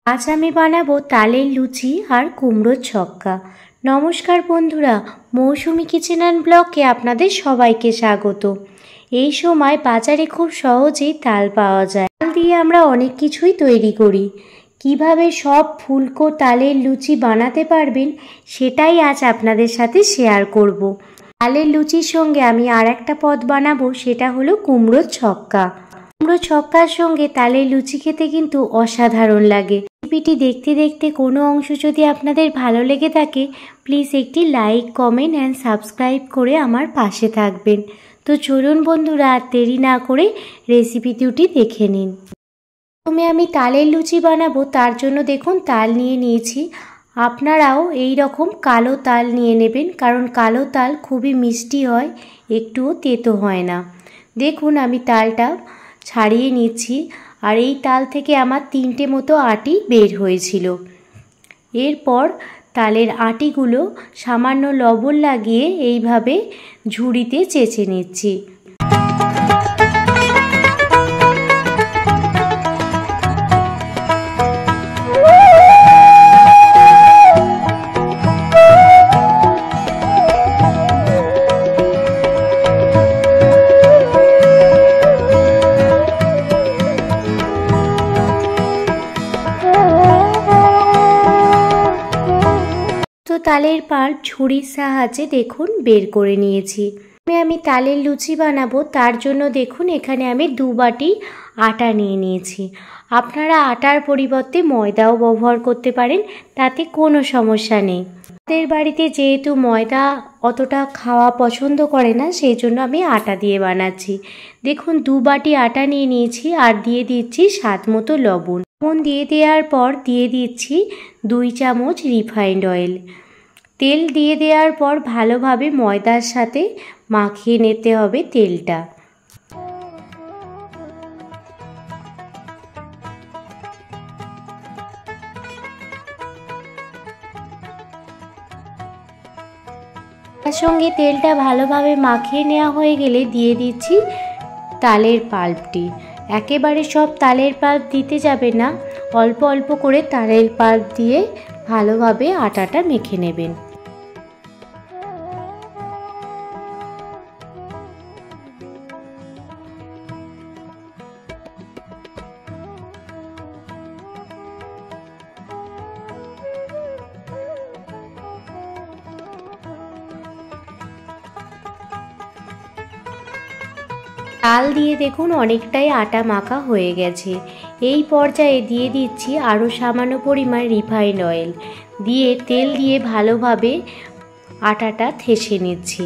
আজ আমি বানাবো তালের লুচি আর কুমড়োর ছক্কা। নমস্কার বন্ধুরা, মৌসুমি কিচেন অ্যান্ড ব্লগে আপনাদের সবাইকে স্বাগত। এই সময় বাজারে খুব সহজেই তাল পাওয়া যায়। তাল দিয়ে আমরা অনেক কিছুই তৈরি করি। কিভাবে সব ফুলকো তালের লুচি বানাতে পারবেন সেটাই আজ আপনাদের সাথে শেয়ার করব। তালের লুচির সঙ্গে আমি আর একটা পদ বানাবো, সেটা হলো কুমড়োর ছক্কা। কুমড়ো ছক্কার সঙ্গে তালের লুচি খেতে কিন্তু অসাধারণ লাগে। রেসিপিটি দেখতে দেখতে কোনো অংশ যদি আপনাদের ভালো লেগে থাকে, প্লিজ একটি লাইক, কমেন্ট অ্যান্ড সাবস্ক্রাইব করে আমার পাশে থাকবেন। তো চলুন বন্ধুরা, আর দেরি না করে রেসিপি দুটি দেখে নিন। প্রথমে আমি তালের লুচি বানাবো, তার জন্য দেখুন তাল নিয়ে নিয়েছি। আপনারাও এই রকম কালো তাল নিয়ে নেবেন, কারণ কালো তাল খুবই মিষ্টি হয়, একটুও তেতো হয় না। দেখুন আমি তালটা ছাড়িয়ে নিচ্ছি, আর এই তাল থেকে আমার 3টে মতো আটি বের হয়েছিল। এরপর তালের আটিগুলো সামান্য লবণ লাগিয়ে এইভাবে ঝুড়িতে চেঁচে নিচ্ছি। তালের পাল্প ছুরির সাহায্যে দেখুন বের করে নিয়েছি। আমি তালের লুচি বানাবো, তার জন্য দেখুন এখানে আমি 2 বাটি আটা নিয়ে নিয়েছি। আপনারা আটার পরিবর্তে ময়দাও ব্যবহার করতে পারেন, তাতে কোনো সমস্যা নেই। আমাদের বাড়িতে যেহেতু ময়দা অতটা খাওয়া পছন্দ করে না, সেই জন্য আমি আটা দিয়ে বানাচ্ছি। দেখুন 2 বাটি আটা নিয়ে নিয়েছি, আর দিয়ে দিচ্ছি স্বাদ মতো লবণ। লবণ দিয়ে দেওয়ার পর দিয়ে দিচ্ছি 2 চামচ রিফাইন্ড অয়েল। তেল দিয়ে দেওয়ার পর ভালোভাবে ময়দার সাথে মাখিয়ে নিতে হবে তেলটা। তার সঙ্গে তেলটা ভালোভাবে মাখিয়ে নেওয়া হয়ে গেলে দিয়ে দিচ্ছি তালের পাল্পটি। একেবারে সব তালের পাল্প দিতে যাবে না, অল্প অল্প করে তালের পাল্প দিয়ে ভালোভাবে আটাটা মেখে নেবেন। তাল দিয়ে দেখুন অনেকটাই আটা মাখা হয়ে গেছে। এই পর্যায়ে দিয়ে দিচ্ছি আরও সামান্য পরিমাণ রিফাইন্ড অয়েল দিয়ে তেল দিয়ে ভালোভাবে আটাটা ঠেসে নিচ্ছি।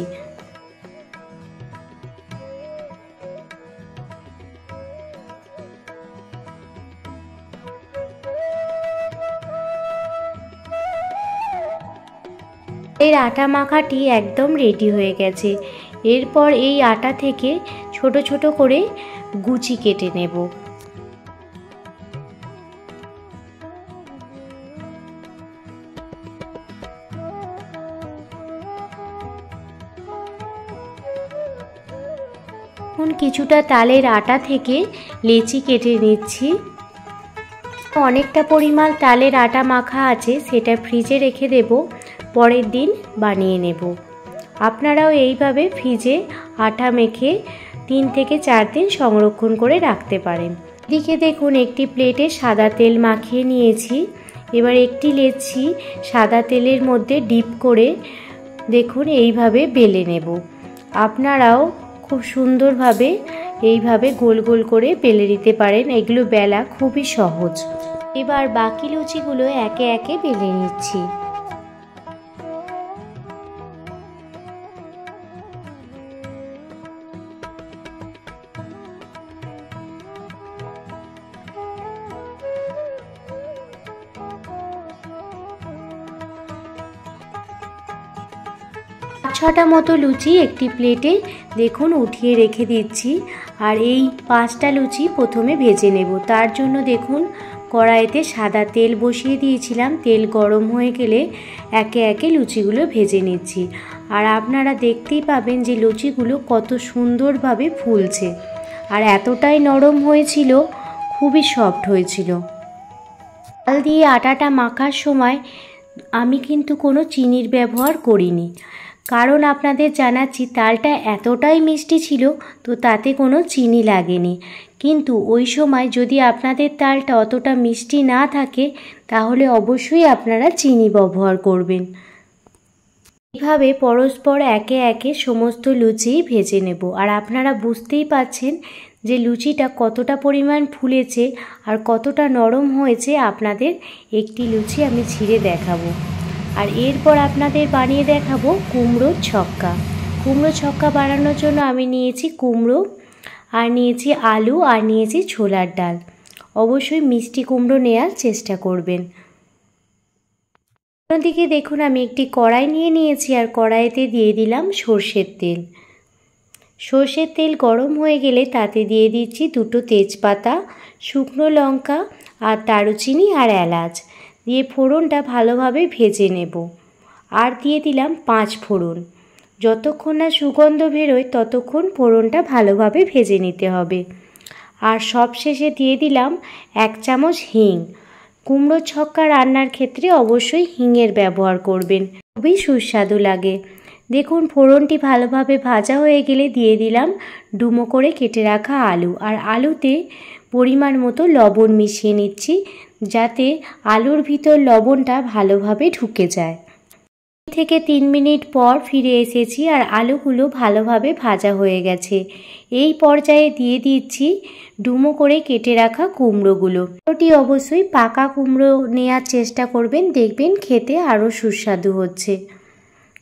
এর আটা মাখাটি একদম রেডি হয়ে গেছে। এরপর এই আটা থেকে ছোট ছোট করে গুচি কেটে নেব। এখন কিছুটা তালের আটা থেকে লেচি কেটে নিচ্ছি। অনেকটা পরিমাণ তালের আটা মাখা আছে, সেটা ফ্রিজে রেখে দেব, পরের দিন বানিয়ে নেব। আপনারাও এইভাবে ফ্রিজে আটা মেখে 3 থেকে 4 দিন সংরক্ষণ করে রাখতে পারেন। এদিকে দেখুন একটি প্লেটে সাদা তেল মাখিয়ে নিয়েছি। এবার একটি লেচি সাদা তেলের মধ্যে ডিপ করে দেখুন এইভাবে বেলে নেব। আপনারাও খুব সুন্দরভাবে এইভাবে গোল গোল করে বেলে নিতে পারেন, এগুলো বেলা খুবই সহজ। এবার বাকি লুচিগুলো একে একে বেলে নিচ্ছি। ছটা মতো লুচি একটি প্লেটে দেখুন উঠিয়ে রেখে দিচ্ছি। আর এই 5টা লুচি প্রথমে ভেজে নেব। তার জন্য দেখুন কড়াইতে সাদা তেল বসিয়ে দিয়েছিলাম, তেল গরম হয়ে গেলে একে একে লুচিগুলো ভেজে নিচ্ছি। আর আপনারা দেখতেই পাবেন যে লুচিগুলো কত সুন্দরভাবে ফুলছে, আর এতটাই নরম হয়েছিল, খুবই সফট হয়েছিল। তাল দিয়ে আটাটা মাখার সময় আমি কিন্তু কোনো চিনির ব্যবহার করিনি, কারণ আপনাদের জানাচ্ছি তালটা এতটাই মিষ্টি ছিল তো তাতে কোনো চিনি লাগেনি। কিন্তু ওই সময় যদি আপনাদের তালটা অতটা মিষ্টি না থাকে তাহলে অবশ্যই আপনারা চিনি ব্যবহার করবেন। এইভাবে পরস্পর একে একে সমস্ত লুচি ভেজে নেব। আর আপনারা বুঝতেই পাচ্ছেন যে লুচিটা কতটা পরিমাণ ফুলেছে আর কতটা নরম হয়েছে। আপনাদের একটি লুচি আমি ছিঁড়ে দেখাবো। আর এরপর আপনাদের বানিয়ে দেখাবো কুমড়োর ছক্কা। কুমড়ো ছক্কা বানানোর জন্য আমি নিয়েছি কুমড়ো, আর নিয়েছি আলু, আর নিয়েছি ছোলার ডাল। অবশ্যই মিষ্টি কুমড়ো নেওয়ার চেষ্টা করবেন। অন্যদিকে দেখুন আমি একটি কড়াই নিয়ে নিয়েছি, আর কড়াইতে দিয়ে দিলাম সর্ষের তেল। সর্ষের তেল গরম হয়ে গেলে তাতে দিয়ে দিচ্ছি 2টো তেজপাতা, শুকনো লঙ্কা, আর দারুচিনি আর এলাচ দিয়ে ফোড়নটা ভালোভাবে ভেজে নেব। আর দিয়ে দিলাম 5 ফোড়ন। যতক্ষণ না সুগন্ধ বেরোয় ততক্ষণ ফোড়নটা ভালোভাবে ভেজে নিতে হবে। আর সবশেষে দিয়ে দিলাম 1 চামচ হিং। কুমড়ো ছক্কা রান্নার ক্ষেত্রে অবশ্যই হিঙের ব্যবহার করবেন, খুবই সুস্বাদু লাগে। দেখুন ফোড়নটি ভালোভাবে ভাজা হয়ে গেলে দিয়ে দিলাম ডুমো করে কেটে রাখা আলু। আর আলুতে পরিমাণ মতো লবণ মিশিয়ে নিচ্ছি, যাতে আলুর ভিতর লবণটা ভালোভাবে ঢুকে যায়। থেকে 3 মিনিট পর ফিরে এসেছি, আর আলুগুলো ভালোভাবে ভাজা হয়ে গেছে। এই পর্যায়ে দিয়ে দিচ্ছি ডুমো করে কেটে রাখা কুমড়োগুলো। কুমড়োটি অবশ্যই পাকা কুমড়ো নেওয়ার চেষ্টা করবেন, দেখবেন খেতে আরও সুস্বাদু হচ্ছে।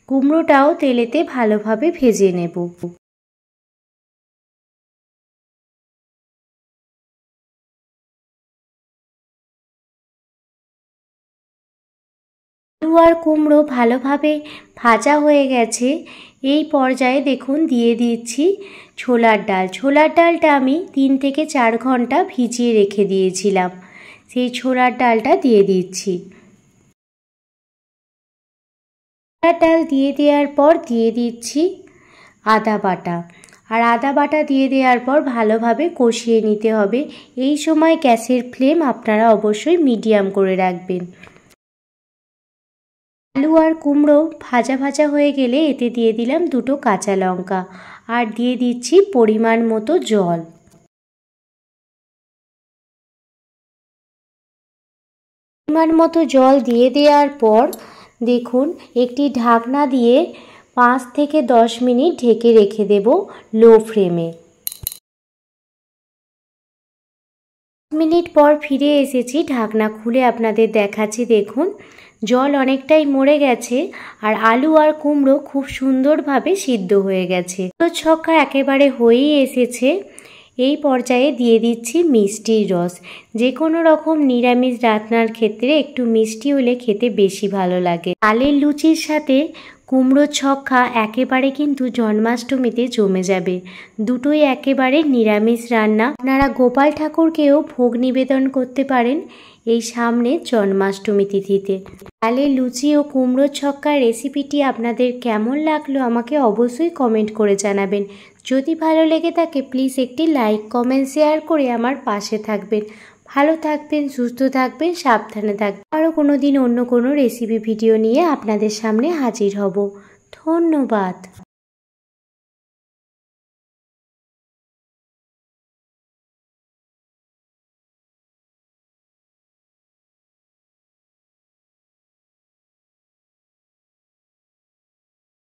কুমড়োটাও তেলেতে ভালোভাবে ভেজে নেব। আলু আর কুমড়ো ভালোভাবে ভাজা হয়ে গেছে। এই পর্যায়ে দেখুন দিয়ে দিচ্ছি ছোলার ডাল। ছোলার ডালটা আমি 3 থেকে 4 ঘন্টা ভিজিয়ে রেখে দিয়েছিলাম, সেই ছোলার ডালটা দিয়ে দিচ্ছি। ছোলার ডাল দিয়ে দেওয়ার পর দিয়ে দিচ্ছি আদা বাটা। আর আদা বাটা দিয়ে দেওয়ার পর ভালোভাবে কষিয়ে নিতে হবে। এই সময় গ্যাসের ফ্লেম আপনারা অবশ্যই মিডিয়াম করে রাখবেন। আলু আর কুমড়ো ভাজা ভাজা হয়ে গেলে এতে দিয়ে দিলাম 2টো কাঁচা লঙ্কা, আর দিয়ে দিচ্ছি পরিমাণ মতো জল। পরিমাণ মতো জল দিয়ে দেওয়ার পর দেখুন একটি ঢাকনা দিয়ে 5 থেকে 10 মিনিট ঢেকে রেখে দেব লো ফ্লেমে। মিনিট পর ফিরে এসেছি, ঢাকনা খুলে আপনাদের দেখাচ্ছি। দেখুন জল অনেকটাই মরে গেছে, আর আলু আর কুমড়ো খুব সুন্দরভাবে সিদ্ধ হয়ে গেছে। কুমড়োর ছক্কা একেবারে হয়েই এসেছে। এই পর্যায়ে দিয়ে দিচ্ছি মিষ্টির রস। যে কোনো রকম নিরামিষ রান্নার ক্ষেত্রে একটু মিষ্টি হলে খেতে বেশি ভালো লাগে। তালের লুচির সাথে কুমড়োর ছক্কা একেবারে কিন্তু জন্মাষ্টমীতে জমে যাবে। দুটোই একেবারে নিরামিষ রান্না। আপনারা গোপাল ঠাকুরকেও ভোগ নিবেদন করতে পারেন এই সামনে জন্মাষ্টমী তিথিতে। তালের লুচি ও কুমড়োর ছক্কার রেসিপিটি আপনাদের কেমন লাগলো আমাকে অবশ্যই কমেন্ট করে জানাবেন। যদি ভালো লেগে থাকে প্লিজ একটি লাইক, কমেন্ট, শেয়ার করে আমার পাশে থাকবেন। ভালো থাকবেন, সুস্থ থাকবেন, সাবধানে থাকবেন। আরও কোনো দিন অন্য কোনো রেসিপি ভিডিও নিয়ে আপনাদের সামনে হাজির হব। ধন্যবাদ।